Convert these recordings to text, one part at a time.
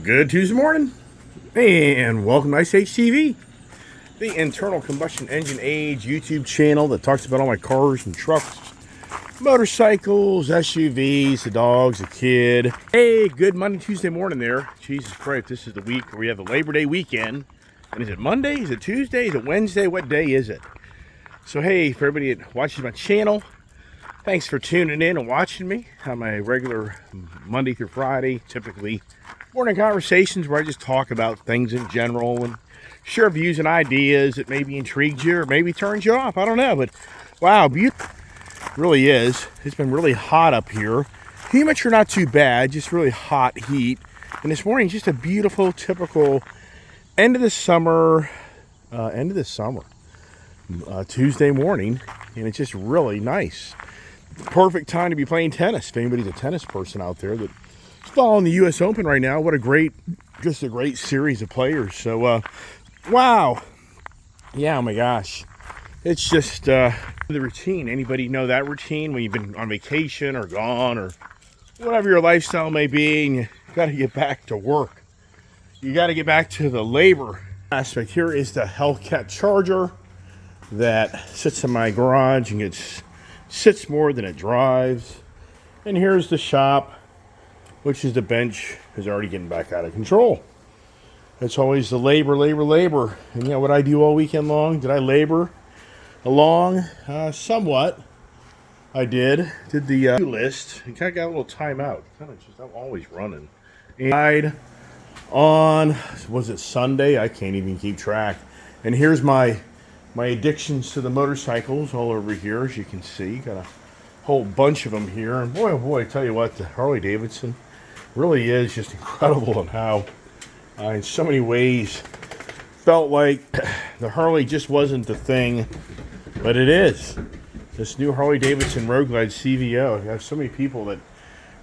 Good Tuesday morning, and welcome to Ice Age TV, the internal combustion engine age YouTube channel that talks about all my cars and trucks, motorcycles, SUVs, the dogs, the kid. Hey, good Monday, Tuesday morning there. Jesus Christ, this is the week where we have the Labor Day weekend. And is it Monday? Is it Tuesday? Is it Wednesday? What day is it? So hey, for everybody that watches my channel, thanks for tuning in and watching me on my regular Monday through Friday, typically morning conversations where I just talk about things in general and share views and ideas that maybe intrigued you or maybe turned you off. I don't know, but wow, really is. It's been really hot up here. Temperature not too bad, just really hot heat. And this morning, just a beautiful, typical end of the summer, Tuesday morning, and it's just really nice. Perfect time to be playing tennis. If anybody's a tennis person out there that's following the U.S. Open right now, what a great series of players. So, wow. Yeah, oh my gosh. It's just the routine. Anybody know that routine when you've been on vacation or gone or whatever your lifestyle may be, and you got to get back to work. You got to get back to the labor aspect. Here is the Hellcat Charger that sits in my garage and sits more than it drives. And here's the shop, which is the bench, is already getting back out of control. It's always the labor. And you know what I do all weekend long? Did I labor along? Somewhat. I did the list. And kind of got a little time out. I'm always running. And on, was it Sunday? I can't even keep track. And here's my addictions to the motorcycles all over here, as you can see. Got a whole bunch of them here. And boy, oh boy, I tell you what, the Harley Davidson really is just incredible, and how in so many ways felt like the Harley just wasn't the thing, but it is. This new Harley Davidson Road Glide CVO. I have so many people that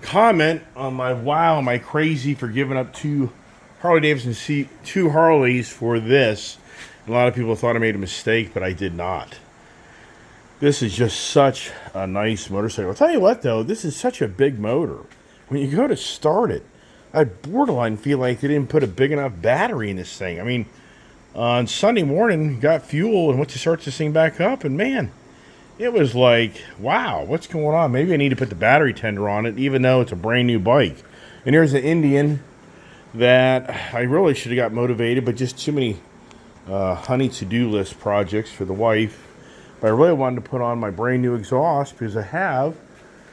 comment on my wow, am I crazy for giving up two Harleys for this? A lot of people thought I made a mistake, but I did not. This is just such a nice motorcycle. I'll tell you what, though, this is such a big motor. When you go to start it, I borderline feel like they didn't put a big enough battery in this thing. I mean, on Sunday morning, got fuel and went to start this thing back up, and man, it was like, wow, what's going on? Maybe I need to put the battery tender on it, even though it's a brand new bike. And here's the Indian that I really should have got motivated, but just too many honey to-do list projects for the wife. But I really wanted to put on my brand new exhaust because I have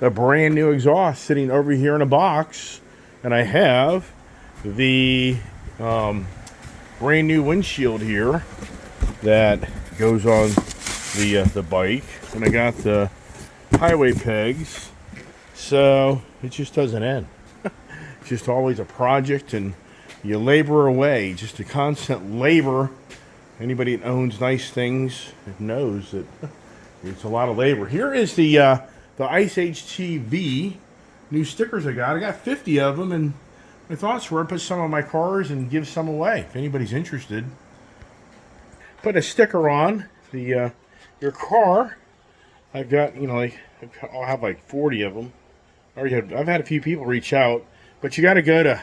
a brand new exhaust sitting over here in a box, and I have the brand new windshield here that goes on the bike, and I got the highway pegs, so it just doesn't end. It's just always a project, and you labor away, just a constant labor. Anybody that owns nice things knows that it's a lot of labor. Here is the Ice Age TV new stickers I got. I got 50 of them, and my thoughts were to put some on my cars and give some away if anybody's interested. Put a sticker on your car. I've got, I'll have like 40 of them. I've had a few people reach out, but you got to go to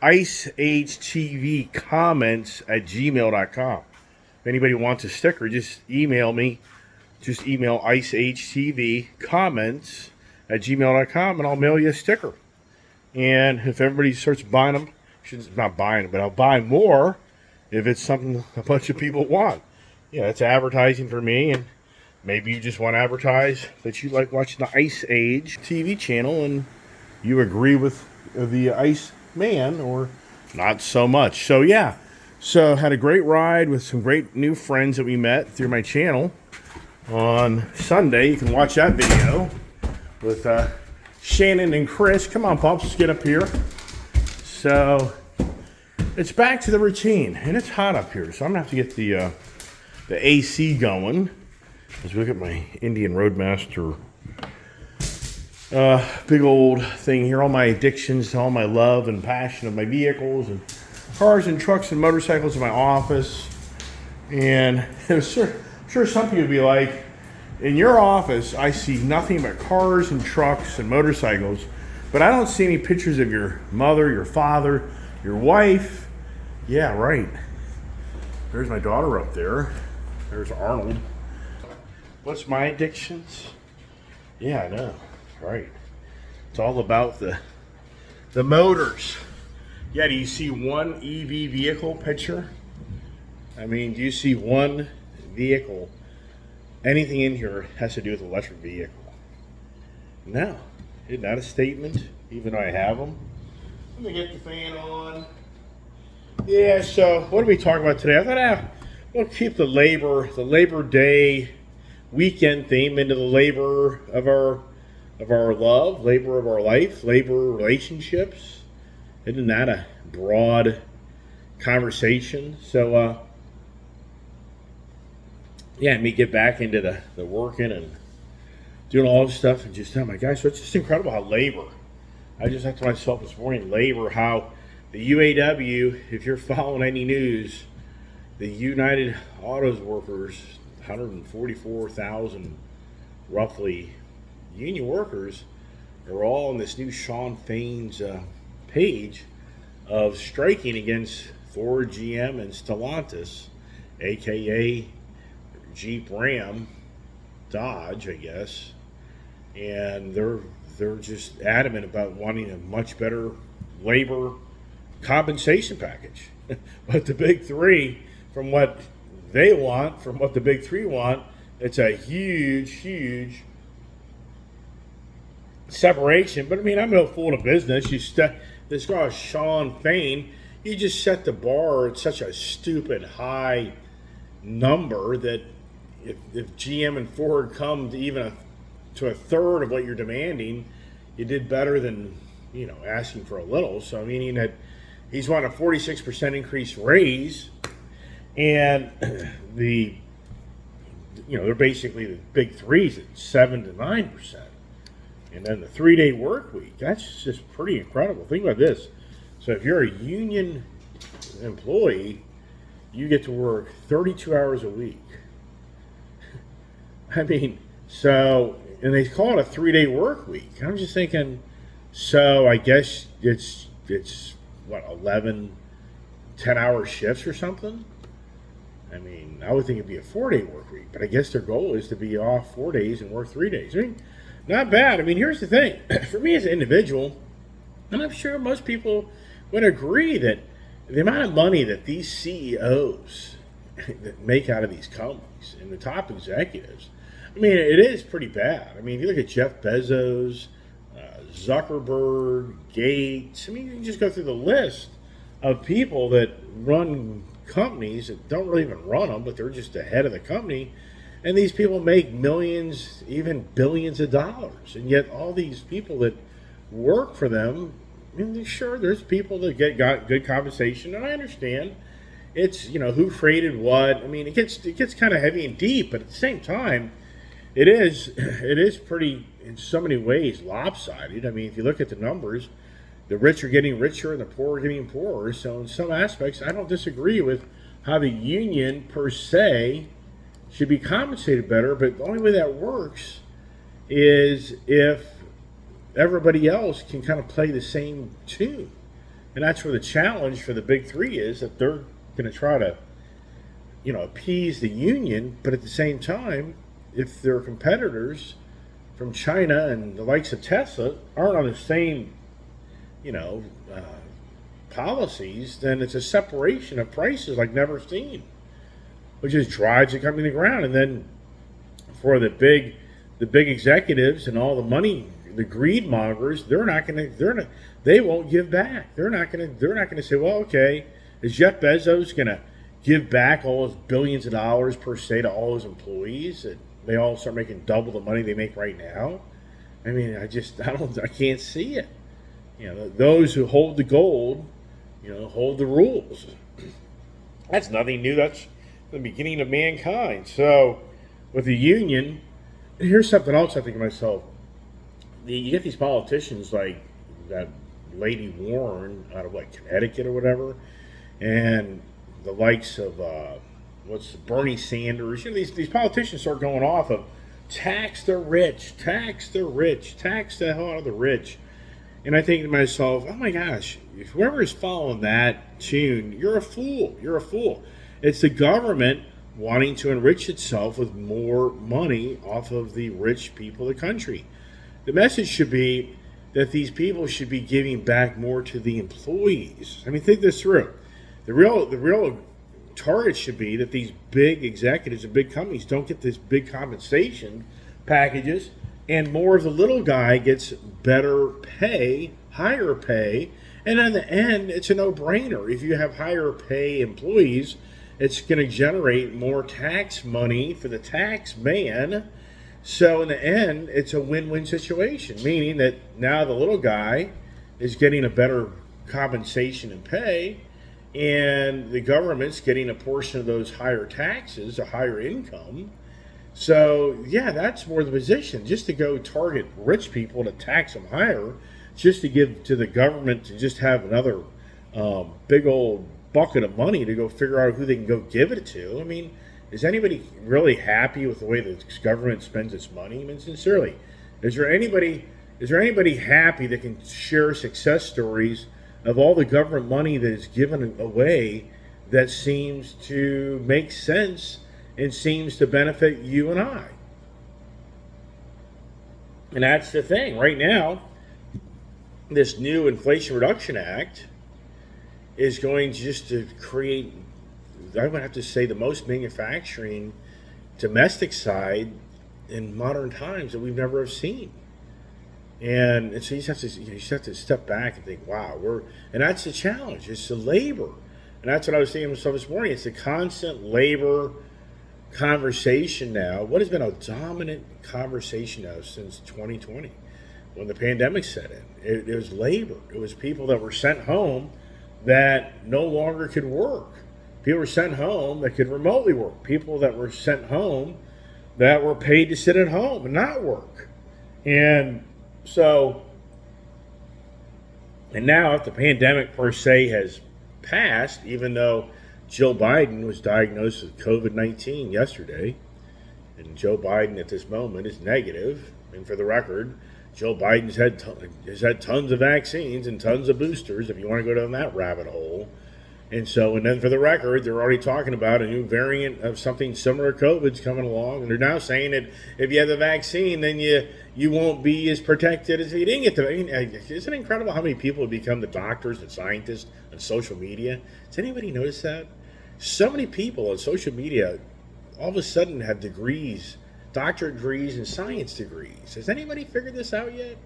iceagetvcomments@gmail.com. If anybody wants a sticker, just email me. Just email iceagetvcomments@gmail.com, and I'll mail you a sticker. And if everybody starts buying them, not buying them, but I'll buy more if it's something a bunch of people want. Yeah, it's advertising for me, and maybe you just want to advertise that you like watching the Ice Age TV channel, and you agree with the Ice Man, or not so much. So yeah, so had a great ride with some great new friends that we met through my channel on Sunday. You can watch that video with Shannon and Chris. Come on, Pops, let's get up here. So it's back to the routine, and it's hot up here, so I'm gonna have to get the AC going. Let's look at my Indian Roadmaster big old thing here. All my addictions, all my love and passion of my vehicles and cars and trucks and motorcycles in my office. And I'm sure some people would be like, in your office, I see nothing but cars and trucks and motorcycles, but I don't see any pictures of your mother, your father, Your wife, yeah, right. There's my daughter up there. There's Arnold. What's my addictions? Yeah, I know. Right. It's all about the motors. Yeah, do you see one EV vehicle picture? I mean, do you see one vehicle? Anything in here has to do with electric vehicle. No. Isn't that a statement? Even though I have them. Let me get the fan on. Yeah, so what are we talking about today? I thought we'll keep the Labor Day weekend theme into the labor of our love, labor of our life, labor relationships. Isn't that a broad conversation? So, yeah, me get back into the working and doing all this stuff and just, oh my gosh, so it's just incredible how labor. I just thought to myself this morning, labor, how the UAW, if you're following any news, the United Autos Workers, 144,000 roughly union workers, are all on this new Shawn Fain's page of striking against Ford, GM, and Stellantis, aka Jeep, Ram, Dodge, I guess, and they're just adamant about wanting a much better labor compensation package. But the big three, from what they want, from what the big three want, it's a huge separation. But I mean, I'm no fool in business. This guy Shawn Fain, you just set the bar at such a stupid high number that if GM and Ford come to even to a third of what you're demanding, you did better than asking for a little. So meaning that he's wanting a 46% increase raise, and they're basically the big threes at 7 to 9%, and then the 3-day work week. That's just pretty incredible. Think about this. So if you're a union employee, you get to work 32 hours a week. I mean, so, and they call it a 3-day work week. I'm just thinking, so I guess it's what, 11 10-hour shifts or something? I mean, I would think it'd be a 4-day work week, but I guess their goal is to be off 4 days and work 3 days. I mean, not bad. I mean, here's the thing. For me as an individual, and I'm sure most people would agree that the amount of money that these CEOs that make out of these companies and the top executives, I mean, it is pretty bad. I mean, if you look at Jeff Bezos, Zuckerberg, Gates, I mean, you can just go through the list of people that run companies that don't really even run them, but they're just the head of the company. And these people make millions, even billions of dollars. And yet all these people that work for them, I mean, sure, there's people that got good compensation, and I understand. It's, who created what. I mean, it gets kind of heavy and deep, but at the same time, it is pretty, in so many ways, lopsided. I mean, if you look at the numbers, the rich are getting richer and the poor are getting poorer. So in some aspects, I don't disagree with how the union per se should be compensated better, but the only way that works is if everybody else can kind of play the same tune. And that's where the challenge for the big three is, that they're going to try to, appease the union, but at the same time, if their competitors from China and the likes of Tesla aren't on the same, policies, then it's a separation of prices like never seen, which just drives the company to the ground. And then for the big executives and all the money, the greed mongers, they won't give back. They're not gonna say, well, okay, is Jeff Bezos gonna give back all those billions of dollars per se to all his employees, that they all start making double the money they make right now? I mean, I can't see it. Those who hold the gold, hold the rules. That's nothing new. That's the beginning of mankind. So with the union, here's something else I think to myself. You get these politicians like that lady Warren out of Connecticut or whatever, and the likes of Bernie Sanders. These politicians start going off of tax the rich, tax the rich, tax the hell out of the rich. And I think to myself, oh my gosh, whoever is following that tune, you're a fool. You're a fool. It's the government wanting to enrich itself with more money off of the rich people of the country. The message should be that these people should be giving back more to the employees. I mean, think this through. The real target should be that these big executives and big companies don't get this big compensation packages, and more of the little guy gets better pay, higher pay, and in the end, it's a no-brainer. If you have higher pay employees, it's going to generate more tax money for the tax man. So in the end, it's a win-win situation, meaning that now the little guy is getting a better compensation and pay, and the government's getting a portion of those higher taxes, a higher income. So yeah, that's more the position. Just to go target rich people to tax them higher, just to give to the government to just have another big old bucket of money to go figure out who they can go give it to. I mean, is anybody really happy with the way the government spends its money? I mean, sincerely, is there anybody happy that can share success stories of all the government money that is given away that seems to make sense and seems to benefit you and I? And that's the thing. Right now, this new Inflation Reduction Act is going just to create, I would have to say, the most manufacturing domestic side in modern times that we've never have seen. And so you just have to step back and think, wow, and that's the challenge. It's the labor. And that's what I was saying to myself this morning. It's the constant labor conversation now. What has been a dominant conversation now since 2020 when the pandemic set in? It was labor. It was people that were sent home that no longer could work. People were sent home that could remotely work. People that were sent home that were paid to sit at home and not work. And so, and now if the pandemic per se has passed, even though Joe Biden was diagnosed with COVID-19 yesterday, and Joe Biden at this moment is negative, and for the record, Joe Biden's has had tons of vaccines and tons of boosters, if you want to go down that rabbit hole. And so, and then for the record, they're already talking about a new variant of something similar to COVID's coming along. And they're now saying that if you have the vaccine, then you won't be as protected as if you didn't get the vaccine. Isn't it incredible how many people have become the doctors and scientists on social media? Does anybody notice that? So many people on social media all of a sudden have degrees, doctorate degrees and science degrees. Has anybody figured this out yet?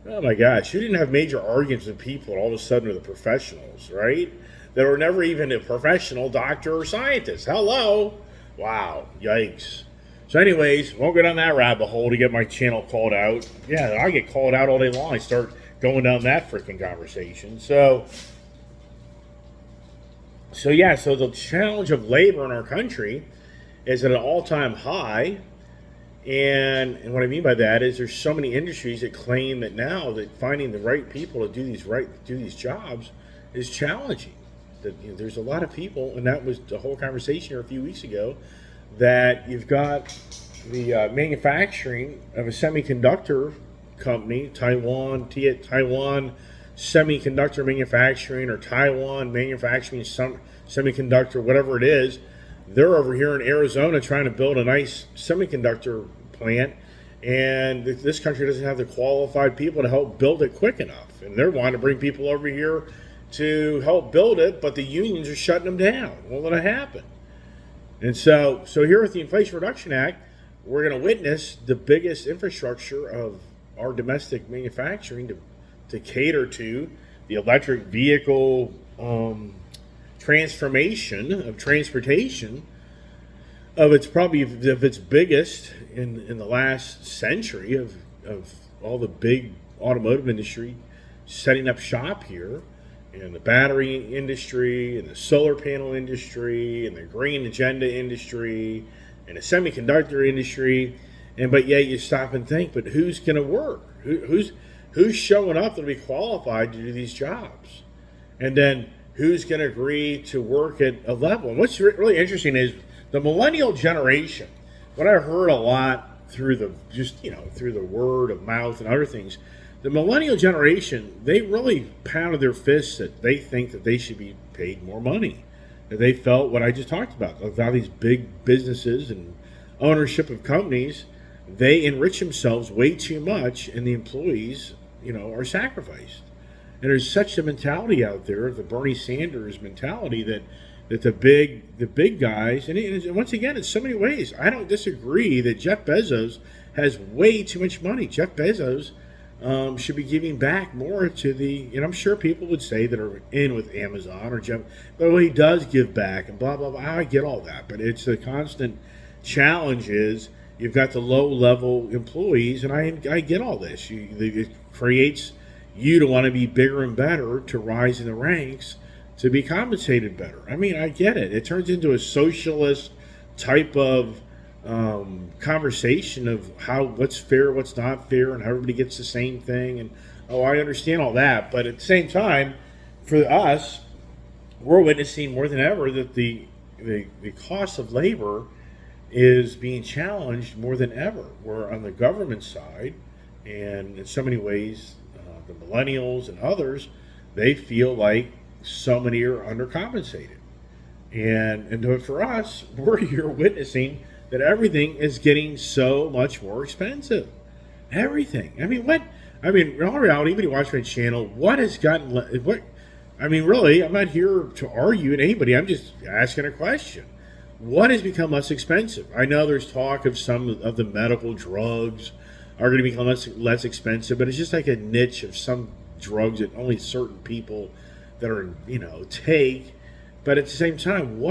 Oh my gosh, you didn't have major arguments with people all of a sudden are the professionals, right? That were never even a professional doctor or scientist. Hello? Wow, yikes. So anyways, won't go down that rabbit hole to get my channel called out. Yeah, I get called out all day long. I start going down that freaking conversation. So the challenge of labor in our country is at an all-time high. And what I mean by that is there's so many industries that claim that now that finding the right people to do these jobs is challenging. That there's a lot of people, and that was the whole conversation here a few weeks ago, that you've got the manufacturing of a semiconductor company, Taiwan Semiconductor Manufacturing, or Taiwan Manufacturing Semiconductor, whatever it is. They're over here in Arizona trying to build a nice semiconductor plant, and this country doesn't have the qualified people to help build it quick enough. And they're wanting to bring people over here to help build it, but the unions are shutting them down. Won't let it happen. And so here with the Inflation Reduction Act, we're going to witness the biggest infrastructure of our domestic manufacturing to cater to the electric vehicle transformation of transportation of its biggest in the last century of all the big automotive industry setting up shop here, and the battery industry and the solar panel industry and the green agenda industry and the semiconductor industry. But yet you stop and think, but who's going to work? Who's showing up to be qualified to do these jobs? And then who's going to agree to work at a level? And what's really interesting is the millennial generation. What I heard a lot through the word of mouth and other things, The millennial generation, they really pounded their fists that they think that they should be paid more money. That they felt what I just talked about these big businesses and ownership of companies, they enrich themselves way too much, and the employees, are sacrificed. And there's such a mentality out there, the Bernie Sanders mentality, that the big guys, and once again, in so many ways, I don't disagree that Jeff Bezos has way too much money. Jeff Bezos should be giving back more to and I'm sure people would say that are in with Amazon or Jeff, but he does give back and blah, blah, blah. I get all that, but it's a constant challenge is you've got the low level employees, and I get all this. It creates you to want to be bigger and better, to rise in the ranks, to be compensated better. I mean, I get it. It turns into a socialist type of conversation of what's fair, what's not fair, and how everybody gets the same thing. And I understand all that, but at the same time, for us, we're witnessing more than ever that the cost of labor is being challenged more than ever. We're on the government side, and in so many ways, the millennials and others, they feel like so many are undercompensated. And for us, we're here witnessing that everything is getting so much more expensive. Everything. I mean, what? I mean, in all reality, anybody watching my channel, what has gotten, what? I mean, really, I'm not here to argue with anybody. I'm just asking a question. What has become less expensive? I know there's talk of some of the medical drugs are going to become less expensive, but it's just like a niche of some drugs that only certain people that are, take. But at the same time,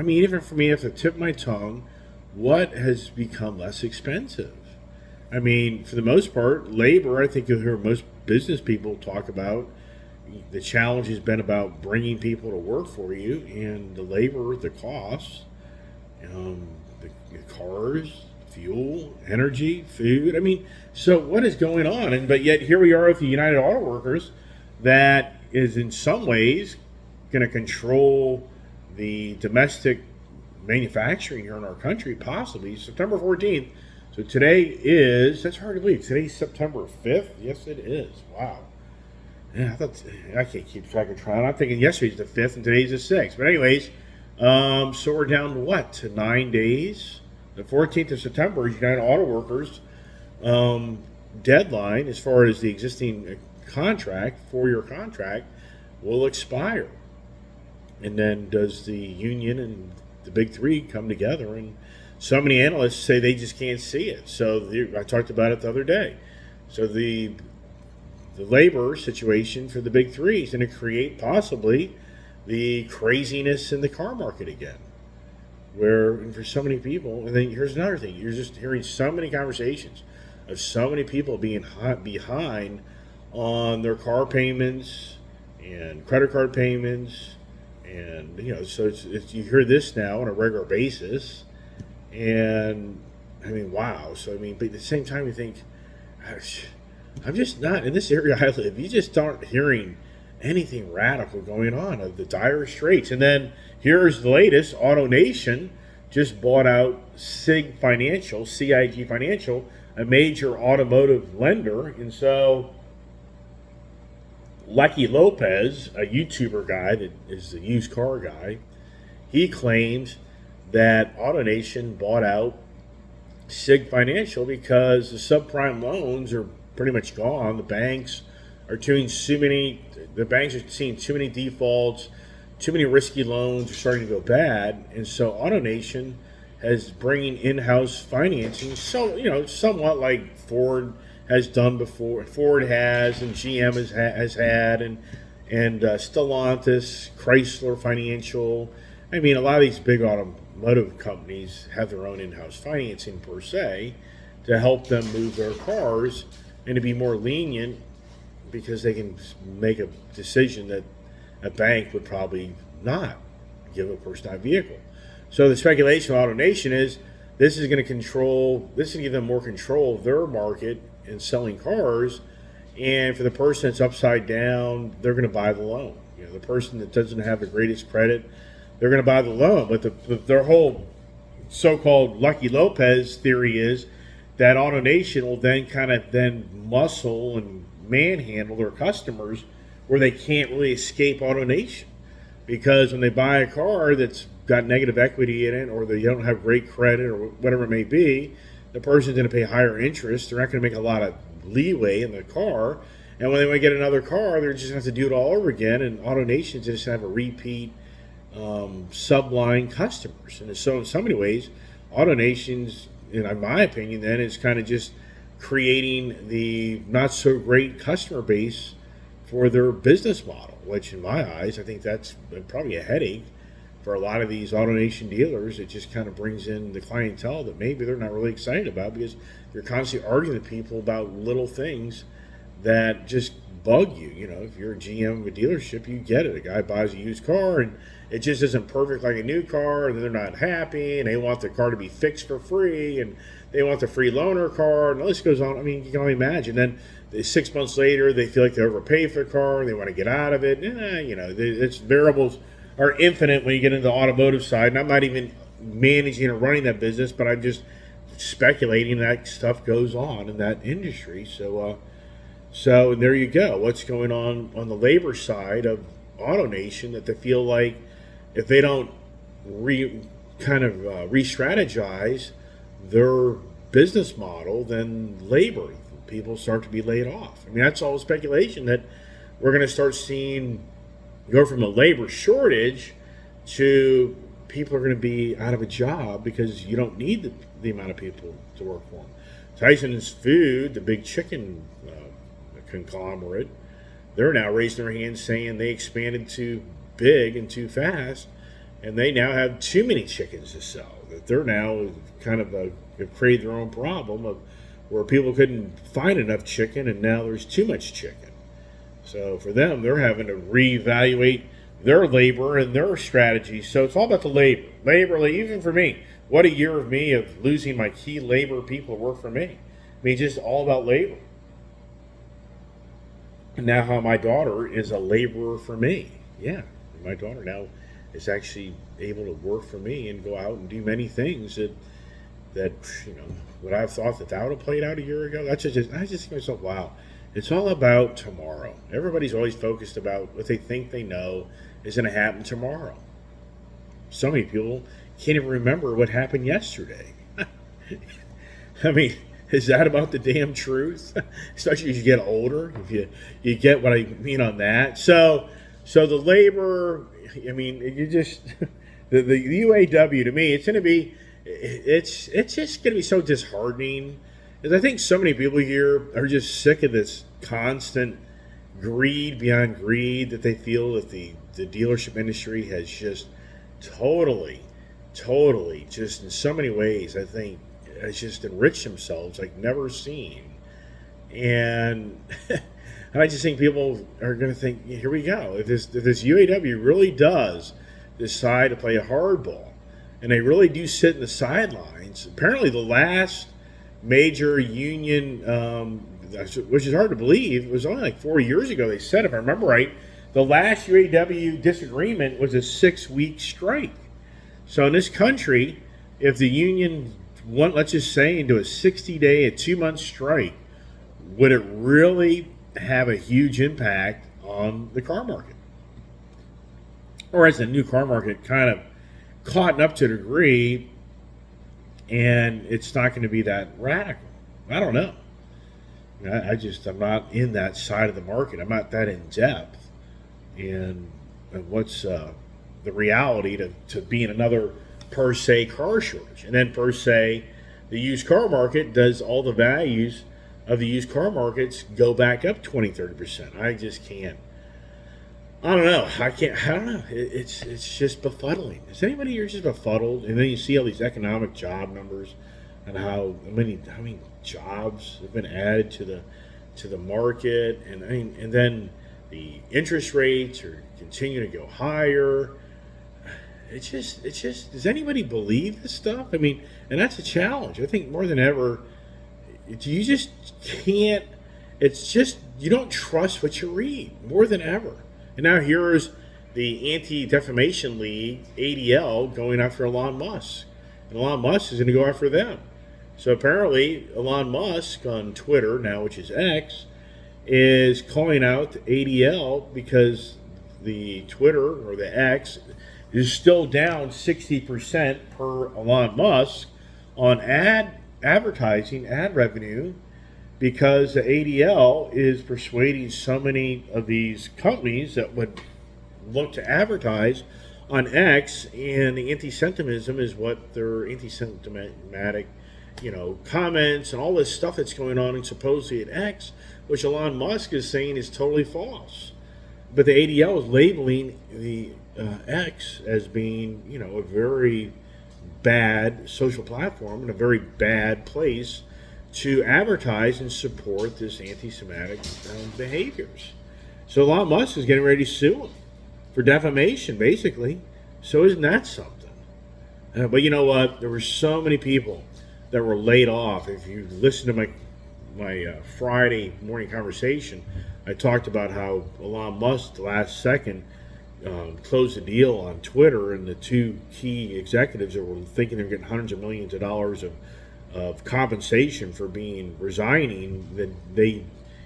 even for me, at the tip of my tongue, what has become less expensive? I mean, for the most part, labor, I think you'll hear most business people talk about. The challenge has been about bringing people to work for you, and the labor, the costs, the cars, fuel, energy, food. I mean, so what is going on? But yet here we are with the United Auto Workers that is in some ways going to control the domestic manufacturing here in our country, possibly September 14th. So that's hard to believe. Today's September 5th. Yes, it is. Wow. Yeah, I can't keep track of time. I'm thinking yesterday's the 5th and today's the 6th. But anyways, so we're down to 9 days. The 14th of September is United Auto Workers deadline as far as the existing contract, 4-year contract, will expire. And then does the union and the big three come together? And so many analysts say they just can't see it. So I talked about it the other day. So the labor situation for the big three is going to create possibly the craziness in the car market again. And for so many people, and then here's another thing, you're just hearing so many conversations of so many people being behind on their car payments and credit card payments, and so it's you hear this now on a regular basis, and I mean, wow. So I mean, but at the same time, you think, I'm just not in this area I live. You just aren't hearing anything radical going on of the dire straits. And then here's the latest. AutoNation just bought out CIG Financial, CIG Financial, a major automotive lender. And so Lucky Lopez, a YouTuber guy that is a used car guy, he claims that AutoNation bought out CIG Financial because the subprime loans are pretty much gone. The banks are seeing too many defaults, too many risky loans are starting to go bad, and so AutoNation has bringing in-house financing. So somewhat like Ford has done before. Ford has, and GM has had, and Stellantis, Chrysler Financial. I mean, a lot of these big automotive companies have their own in-house financing per se to help them move their cars and to be more lenient, because they can make a decision that a bank would probably not give a person that vehicle. So the speculation of AutoNation is this is going to give them more control of their market in selling cars, and for the person that's upside down, they're going to buy the loan. The person that doesn't have the greatest credit, they're going to buy the loan. But their whole so-called Lucky Lopez theory is that AutoNation will then kind of muscle and manhandle their customers where they can't really escape AutoNation. Because when they buy a car that's got negative equity in it, or they don't have great credit, or whatever it may be, the person's going to pay higher interest. They're not going to make a lot of leeway in the car. And when they want to get another car, they're just going to have to do it all over again. And AutoNation's just going to have a repeat subline customers. And so in so many ways, AutoNation's, in my opinion, then is kind of just creating the not so great customer base for their business model, which in my eyes, I think that's probably a headache for a lot of these AutoNation dealers. It just kind of brings in the clientele that maybe they're not really excited about, because you're constantly arguing with people about little things that just bug you. If you're a GM of a dealership, you get it. A guy buys a used car and it just isn't perfect like a new car, and they're not happy, and they want the car to be fixed for free, and they want the free loaner car, and the list goes on. I mean, you can only imagine. Then 6 months later, they feel like they overpaid for the car, and they want to get out of it. It's variables are infinite when you get into the automotive side, and I'm not even managing or running that business, but I'm just speculating that stuff goes on in that industry. So there you go. What's going on the labor side of AutoNation, that they feel like if they don't re-strategize their business model, then labor people start to be laid off. I mean, that's all speculation that we're going to start seeing go from a labor shortage to people are going to be out of a job because you don't need the amount of people to work for them. Tyson's Food, the big chicken conglomerate, they're now raising their hands saying they expanded too big and too fast, and they now have too many chickens to sell. That they're now kind of have created their own problem of where people couldn't find enough chicken, and now there's too much chicken. So for them, they're having to reevaluate their labor and their strategy. So it's all about the labor. Labor, even for me, what a year of me of losing my key labor people who work for me. I mean, just all about labor. And now how my daughter is a laborer for me. Yeah, my daughter now is actually able to work for me and go out and do many things that would I have thought that would have played out a year ago? I just think to myself, wow, it's all about tomorrow. Everybody's always focused about what they think they know is going to happen tomorrow. So many people can't even remember what happened yesterday. I mean, is that about the damn truth? Especially as you get older, if you get what I mean on that. So the labor, I mean, you just the UAW, to me, it's just going to be so disheartening, because I think so many people here are just sick of this constant greed beyond greed that they feel that the dealership industry has just totally, just in so many ways, I think, has just enriched themselves like never seen. And I just think people are going to think, here we go. If this UAW really does decide to play a hardball, and they really do sit in the sidelines, apparently the last major union, which is hard to believe, it was only like 4 years ago, they said, if I remember right, the last UAW disagreement was a 6-week strike. So in this country, if the union went, let's just say, into a 60-day, a 2-month strike, would it really have a huge impact on the car market? Or has the new car market kind of caught up to a degree and it's not going to be that radical? I don't know. I'm not in that side of the market. I'm not that in depth in what's the reality to being another per se car shortage. And then per se, the used car market, does all the values of the used car markets go back up 20-30%? I just can't. I don't know. I don't know. It's just befuddling. Is anybody here just befuddled? And then you see all these economic job numbers and how many jobs have been added to the market, and then the interest rates are continuing to go higher. It's just, does anybody believe this stuff? I mean, and that's a challenge. I think more than ever, you just can't, it's just, you don't trust what you read more than ever. And now here's the Anti-Defamation League, ADL, going after Elon Musk. And Elon Musk is going to go after them. So apparently, Elon Musk on Twitter now, which is X, is calling out ADL because the Twitter or the X is still down 60% per Elon Musk on advertising, ad revenue, because the ADL is persuading so many of these companies that would look to advertise on X, and the anti-Semitism is what their anti-Semitic, comments and all this stuff that's going on and supposedly at X, which Elon Musk is saying is totally false. But the ADL is labeling the X as being, a very bad social platform and a very bad place to advertise and support this anti-Semitic behaviors. So Elon Musk is getting ready to sue him for defamation, basically. So isn't that something? But you know what? There were so many people that were laid off. If you listen to my Friday morning conversation, I talked about how Elon Musk, the last second, closed a deal on Twitter, and the two key executives that were thinking they were getting hundreds of millions of dollars of compensation for resigning, that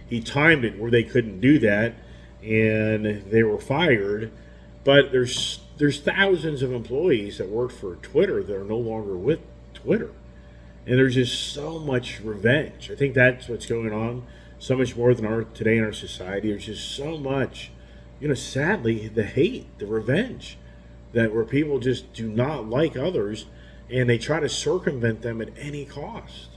he timed it where they couldn't do that, and they were fired. But there's thousands of employees that work for Twitter that are no longer with Twitter, and there's just so much revenge. I think that's what's going on, so much more than today in our society. There's just so much, sadly, the hate, the revenge, where people just do not like others, and they try to circumvent them at any cost.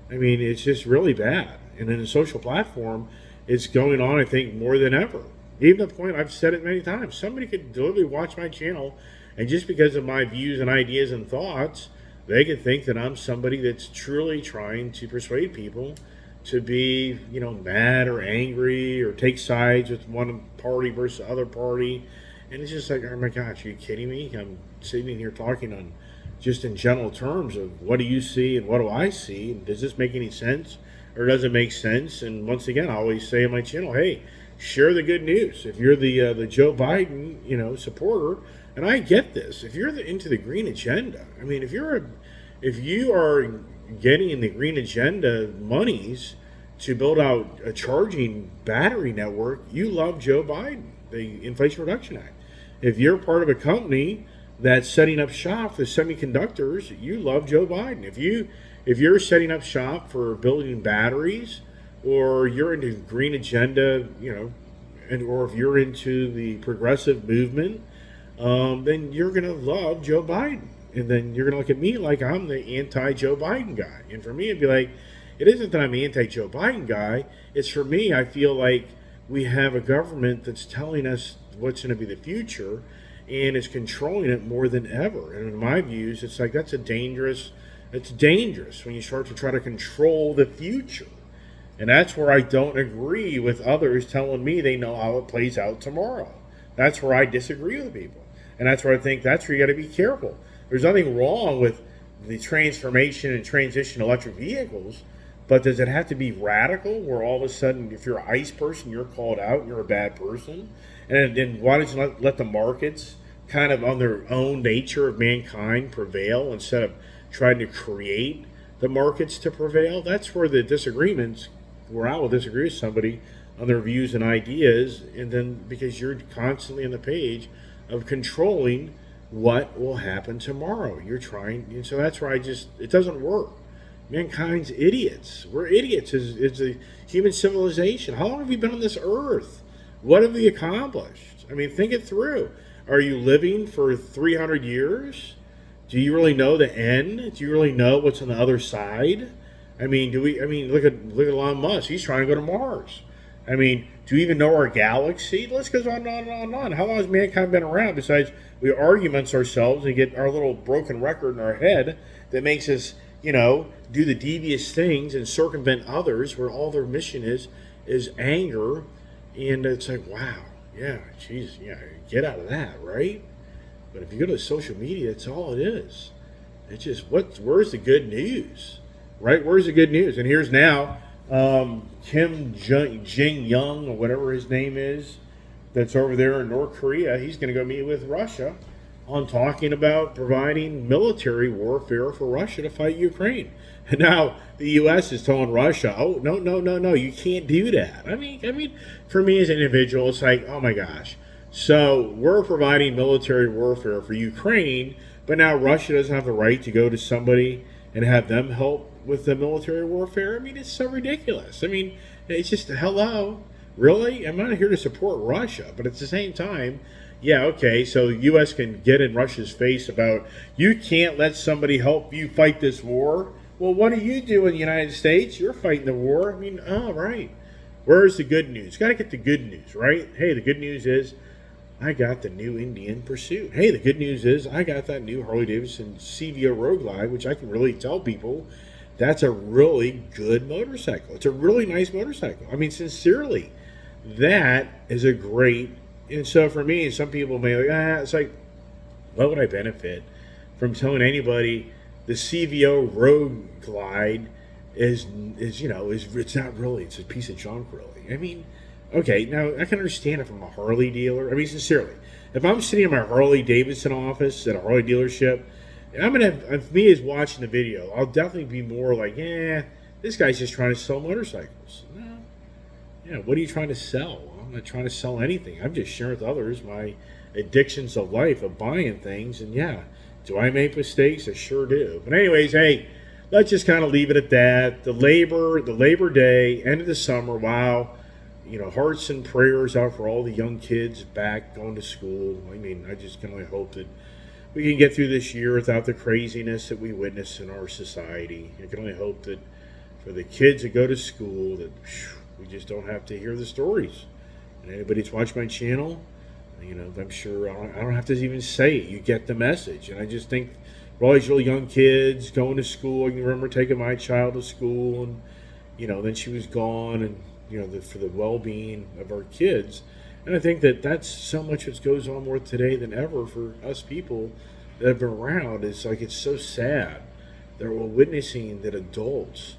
I mean, it's just really bad. And in a social platform, it's going on, I think, more than ever. Even to the point, I've said it many times, somebody could literally watch my channel, and just because of my views and ideas and thoughts, they could think that I'm somebody that's truly trying to persuade people to be, mad or angry or take sides with one party versus the other party. And it's just like, oh my gosh, are you kidding me? I'm sitting here talking on just in general terms of what do you see and what do I see? And does this make any sense or does it make sense? And once again, I always say on my channel, hey, share the good news. If you're the Joe Biden, supporter, and I get this, if you're into the green agenda, I mean, if you are getting in the green agenda monies to build out a charging battery network, you love Joe Biden, the Inflation Reduction Act. If you're part of a company that's setting up shop for semiconductors, you love Joe Biden. If you're setting up shop for building batteries, or you're into green agenda, or if you're into the progressive movement, then you're going to love Joe Biden. And then you're going to look at me like I'm the anti-Joe Biden guy. And for me, it'd be like, it isn't that I'm the anti-Joe Biden guy. It's for me, I feel like we have a government that's telling us what's going to be the future, and it's controlling it more than ever. And in my views, it's like it's dangerous when you start to try to control the future. And that's where I don't agree with others telling me they know how it plays out tomorrow. That's where I disagree with people. And that's where I think that's where you got to be careful. There's nothing wrong with the transformation and transition to electric vehicles, but does it have to be radical where all of a sudden, if you're an ICE person, you're called out, you're a bad person? And then why don't you let the markets kind of on their own nature of mankind prevail instead of trying to create the markets to prevail? That's where the disagreements, where I will disagree with somebody on their views and ideas, and then because you're constantly on the page of controlling what will happen tomorrow. You're trying, and so that's where it doesn't work. Mankind's idiots. We're idiots as a human civilization. How long have we been on this earth? What have we accomplished? I mean, think it through. Are you living for 300 years? Do you really know the end? Do you really know what's on the other side? I mean, look at Elon Musk. He's trying to go to Mars. I mean, do you even know our galaxy? The list goes on and on and on and on. How long has mankind been around? Besides, we argue amongst ourselves and get our little broken record in our head that makes us, do the devious things and circumvent others, where all their mission is anger. And it's like, wow, yeah, geez, yeah, get out of that, right? But if you go to social media, it's all it is. It's just, where's the good news, right? Where's the good news? And here's now Kim Jong-un, or whatever his name is, that's over there in North Korea. He's going to go meet with Russia on talking about providing military warfare for Russia to fight Ukraine. And now the U.S. is telling Russia, "Oh, no, no, no, no, you can't do that." I mean, for me as an individual, it's like, oh my gosh. So we're providing military warfare for Ukraine, but now Russia doesn't have the right to go to somebody and have them help with the military warfare. I mean, it's so ridiculous. I mean, it's just, hello, really? I'm not here to support Russia, but at the same time, yeah, okay, so the U.S. can get in Russia's face about, you can't let somebody help you fight this war. Well, what do you do in the United States? You're fighting the war. I mean, oh, right. Where's the good news? Got to get the good news, right? Hey, the good news is I got the new Indian Pursuit. Hey, the good news is I got that new Harley Davidson CVO Road Glide, which I can really tell people that's a really good motorcycle. It's a really nice motorcycle. I mean, sincerely, that is a great. And so for me, some people may like, it's like, what would I benefit from telling anybody the CVO Road Glide is it's not really, it's a piece of junk, really. I mean, okay, now I can understand if I'm a Harley dealer. I mean, sincerely, if I'm sitting in my Harley Davidson office at a Harley dealership, I'm gonna, if me is watching the video, I'll definitely be more like, this guy's just trying to sell motorcycles. No, yeah, what are you trying to sell? I'm not trying to sell anything. I'm just sharing with others my addictions of life of buying things, and yeah, do I make mistakes? I sure do. But anyways, hey, let's just kind of leave it at that. The Labor Day, end of the summer. Wow. Hearts and prayers out for all the young kids back going to school. I mean, I just can only hope that we can get through this year without the craziness that we witness in our society. I can only hope that for the kids that go to school, that we just don't have to hear the stories. And anybody that's watched my channel, I'm sure I don't have to even say it. You get the message. And I just think for all these little young kids going to school, I can remember taking my child to school, and then she was gone, and for the well-being of our kids. And I think that that's so much that goes on more today than ever for us people that have been around. It's like, it's so sad that we're witnessing that adults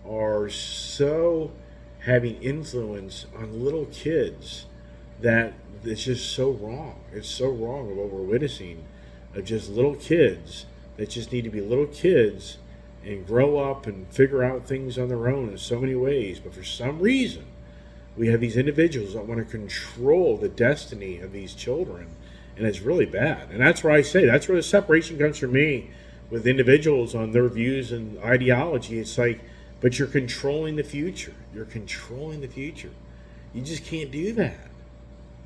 are so having influence on little kids that it's just so wrong. It's so wrong of what we're witnessing, of just little kids that just need to be little kids and grow up and figure out things on their own in so many ways. But for some reason, we have these individuals that want to control the destiny of these children, and it's really bad. And that's where I say, that's where the separation comes for me with individuals on their views and ideology. It's like, but you're controlling the future. You're controlling the future. You just can't do that.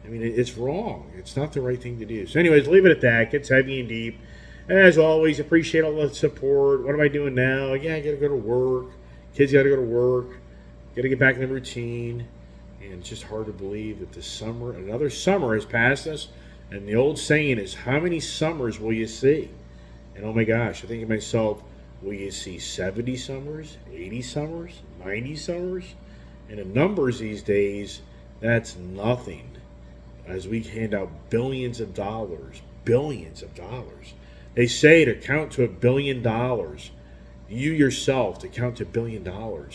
I mean, it's wrong. It's not the right thing to do. So anyways, leave it at that. It gets heavy and deep. And as always, appreciate all the support. What am I doing now? Yeah, I got to go to work. Kids got to go to work. Got to get back in the routine. And it's just hard to believe that another summer has passed us. And the old saying is, how many summers will you see? And oh my gosh, I think to myself, will you see 70 summers, 80 summers, 90 summers? And in numbers these days, that's nothing. As we hand out billions of dollars. They say to count to $1 billion, you yourself to count to $1 billion,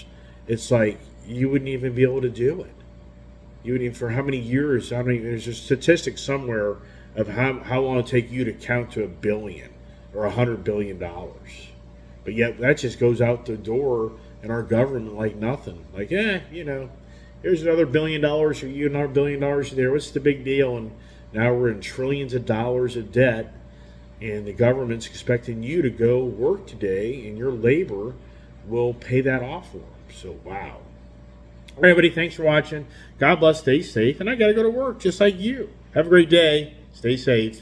it's like you wouldn't even be able to do it. You wouldn't even, for how many years? There's a statistic somewhere of how long it take you to count to $1 billion or $100 billion. But yet that just goes out the door in our government like nothing. Like, here's another $1 billion for you, another $1 billion there. What's the big deal? And now we're in trillions of dollars of debt. And the government's expecting you to go work today, and your labor will pay that off for them. So, wow. All right, everybody, thanks for watching. God bless, stay safe. And I got to go to work just like you. Have a great day. Stay safe.